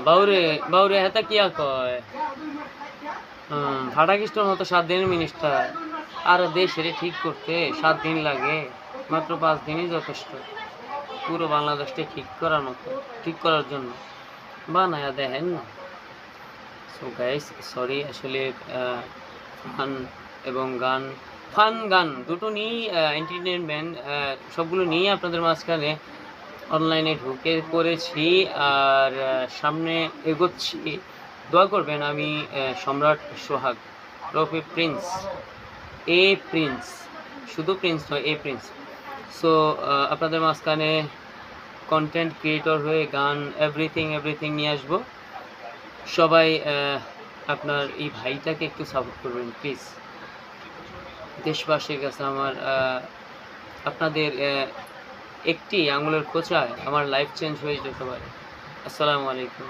বাউরে বাউরে হেতা কিয়া কয় ফাটাকিস্টর মতো 7 দিনের মিনিস্টার আর দেশের ঠিক করতে 7 দিন লাগে, মাত্র 5 দিনই যথেষ্ট পুরো বাংলাদেশটা ঠিক করার জন্য বানায়া দেখেন না। সো গাইস সরি, আসলে ফান এবং গান দুটো নিয়েই এন্টারটেনমেন্ট সবগুলো নিয়ে আপনাদের মাঝখানে অনলাইনে ঢুকে পড়েছি আর সামনে এগোচ্ছি। দোয়া করবেন। আমি সম্রাট সোহাগ রফি প্রিন্স, প্রিন্স, শুধু প্রিন্স নয়, প্রিন্স। সো আপনাদের মাঝখানে কন্টেন্ট ক্রিয়েটর হয়ে গান এভরিথিং নিয়ে আসবো। সবাই আপনার এই ভাইটাকে একটু সাপোর্ট করবেন প্লিজ। দেশবাসীর কাছে আমার আপনাদের একটি আঙুলের খোঁচায় আমার লাইফ চেঞ্জ হয়ে যেতে পারে। আসসালামু আলাইকুম।